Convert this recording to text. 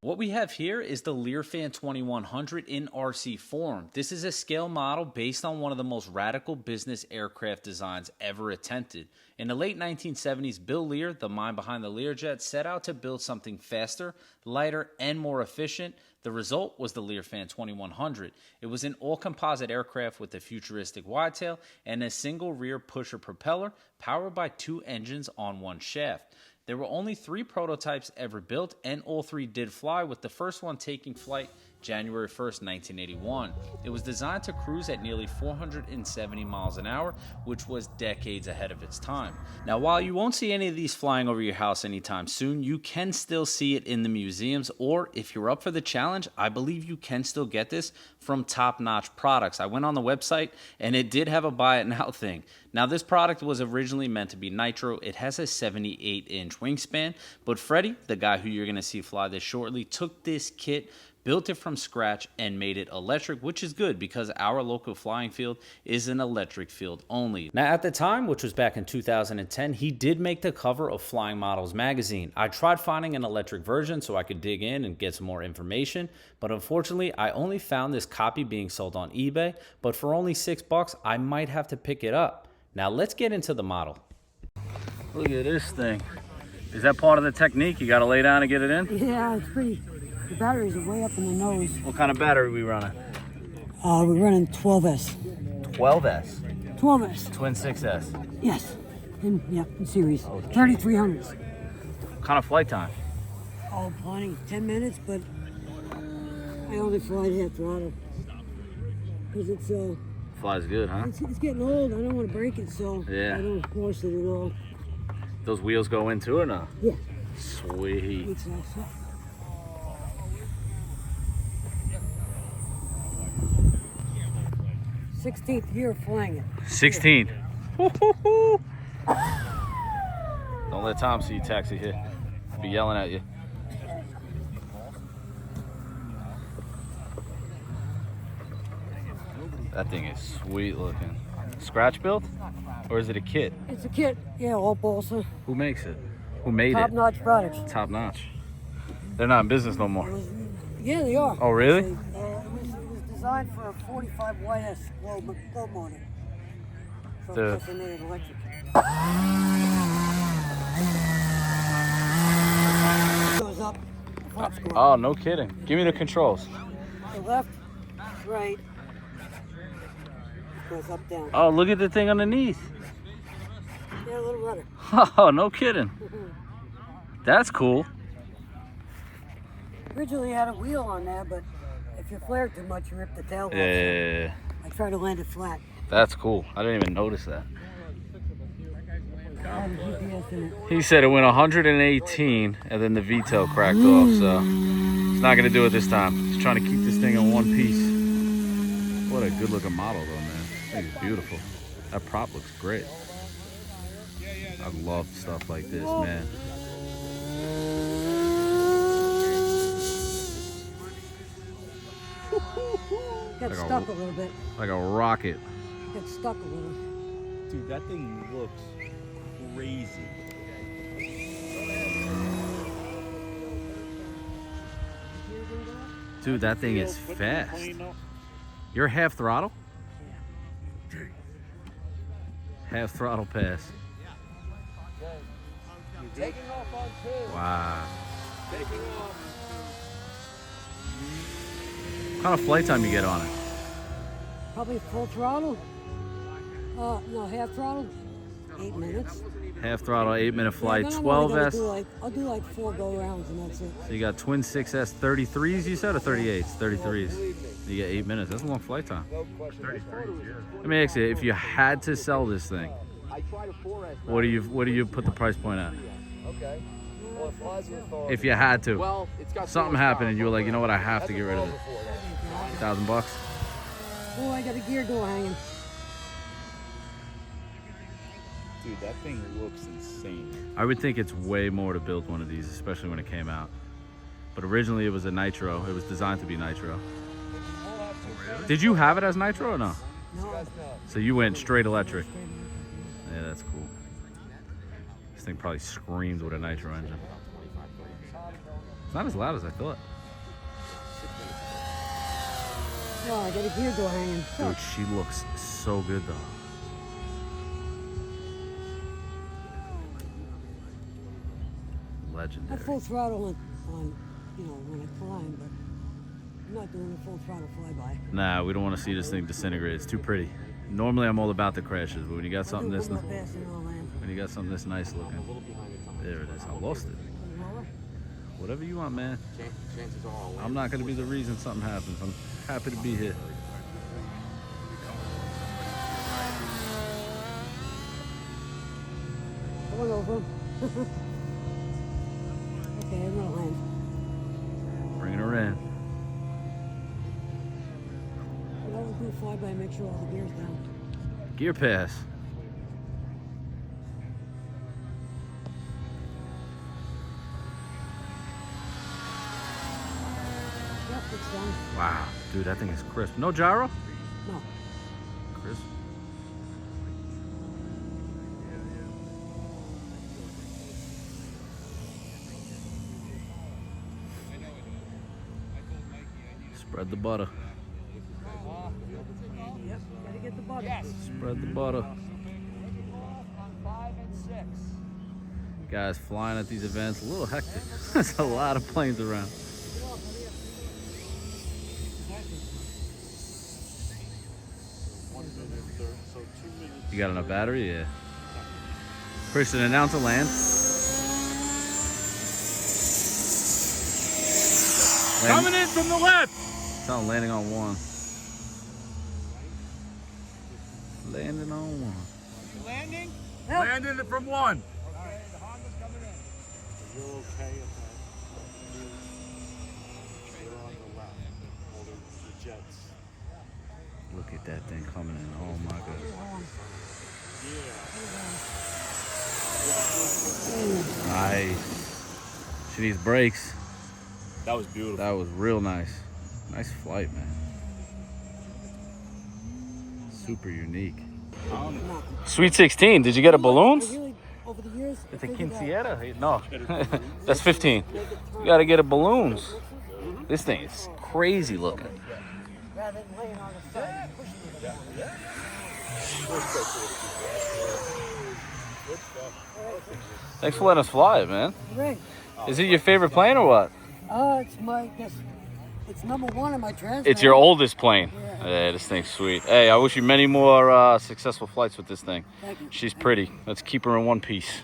What we have here is the Lear Fan 2100 in RC form. This is a scale model based on one of the most radical business aircraft designs ever attempted. In the late 1970s, Bill Lear, the mind behind the Learjet, set out to build something faster, lighter, and more efficient. The result was the Lear Fan 2100. It was an all-composite aircraft with a futuristic widetail and a single rear pusher propeller powered by 2 engines on 1 shaft. There were only 3 prototypes ever built, and all 3 did fly, with the first one taking flight January 1st, 1981. It was designed to cruise at nearly 470 miles an hour, which was decades ahead of its time. Now, while you won't see any of these flying over your house anytime soon, you can still see it in the museums, or if you're up for the challenge, I believe you can still get this from Top Notch Products. I went on the website, and it did have a buy it now thing. Now, this product was originally meant to be nitro. It has a 78-inch wingspan, but Freddy, the guy who you're going to see fly this shortly, took this kit, built it from scratch, and made it electric, which is good because our local flying field is an electric field only. Now, at the time, which was back in 2010, he did make the cover of Flying Models magazine. I tried finding an electric version so I could dig in and get some more information, but unfortunately, I only found this copy being sold on eBay, but for only $6, I might have to pick it up. Now, let's get into the model. Look at this thing. Is that part of the technique? You got to lay down and get it in? Yeah, it's pretty. The batteries are way up in the nose. What kind of battery are we running? We're running 12S. 12S? 12S. Twin 6S? Yes. In series. 3300s. What kind of flight time? Oh, plenty. 10 minutes, but I only fly at half throttle. Because it's, Flies good, huh? it's getting old. I don't want to break it, so Yeah. I don't force it at all. Those wheels go into it or no? Yeah. Sweet. It's awesome. 16th year flying it. 16. Don't let Tom see you taxi here. He'll be yelling at you. That thing is sweet looking. Scratch built? Or is it a kit? It's a kit. Yeah, all balsa. Who makes it? Who made Top it? Notch Products. Top Notch. They're not in business no more. Yeah, they are. Oh, really? It was designed for a 45 YS low motor. So The- of course they made it electric. Goes up, the flaps go up. Oh, no kidding. Give me the controls. The left, right, goes up, down. Oh, look at the thing underneath. Yeah, a little rudder. Oh, no kidding. That's cool. Originally had a wheel on there, but if you flare too much, you rip the tail off. Yeah, I try to land it flat. that's cool. I didn't even notice that. I have a GPS in it. He said it went 118 and then the V-tail cracked off, so he's not gonna do it this time. He's trying to keep this thing in one piece. What a good looking model though, man. I think it's beautiful. That prop looks great. I love stuff like this, man. Got Like a- stuck a little bit. Like a rocket. Got stuck a little. Dude, that thing looks crazy. Dude, that thing is fast. You're half throttle? Half throttle pass. Taking off on 2. Wow. Taking off. What kind of flight time you get on it? Probably full throttle. No, half throttle. 8 minutes. Half throttle, 8-minute flight, Yeah, then I'm only gonna 12S. I'll do like 4 go rounds and that's it. So you got twin 6S 33s, you said, or 38s? 33s. You get 8 minutes. That's a long flight time. No question. Let me ask you, if you had to sell this thing, I tried a 4S. what do you put the price point at? Okay. Well, it flies with authority. If you had to. Well, it's got Something happened and you were like, you know what, I have to get rid of it. it. $1,000? Oh, I got a gear door hanging. Dude, that thing looks insane. I would think it's way more to build one of these, especially when it came out. But originally it was a nitro. It was designed to be nitro. Did you have it as nitro or no? No. So you went straight electric. Yeah, that's cool. This thing probably screams with a nitro engine. It's not as loud as I thought. Oh, I got a gear door hanging. Dude, she looks so good though. I Legendary. full throttle on, you know, when I climb, but I'm not doing a full throttle flyby. Nah, we don't want to see this thing disintegrate. It's too pretty. Normally, I'm all about the crashes, but when you got I'll something do this, one more pass and I'll land. when you got something this nice looking, there it is. I lost it. Roller? Whatever you want, man. Chances are I'll I'm not gonna be the reason something happens. I'm happy to be here. Come on over. Okay, I'm gonna land. Bringing her in. But I will do a flyby and make sure all the gear's down. Gear pass. Yep, it's done. Wow, dude, that thing is crisp. No gyro? No. Crisp. Spread the butter. Yep, gotta get the butter. Spread the butter. Guys, flying at these events, a little hectic. There's a lot of planes around. You got enough battery? Yeah. Christian, announce a land. Coming in from the left. Sound landing on one. Landing on one. Landing? Yep. Landing from one. You're okay if you're on the left, holding the jets. Look at that thing coming in. Oh my god. Nice. She needs brakes. That was beautiful. That was real nice. Nice flight, man. Super unique. Sweet 16. Did you get a balloons? Really, over the years, It's a I figured quinceañera. No, that's 15. You gotta get a balloons. This thing is crazy looking. rather than laying on the side and pushing it down. Thanks for letting us fly, man. Great. Is it your favorite plane or what? It's number one in my transport. It's your oldest plane. Yeah. Yeah, this thing's sweet. Hey, I wish you many more successful flights with this thing. Thank you. She's pretty. Let's keep her in one piece.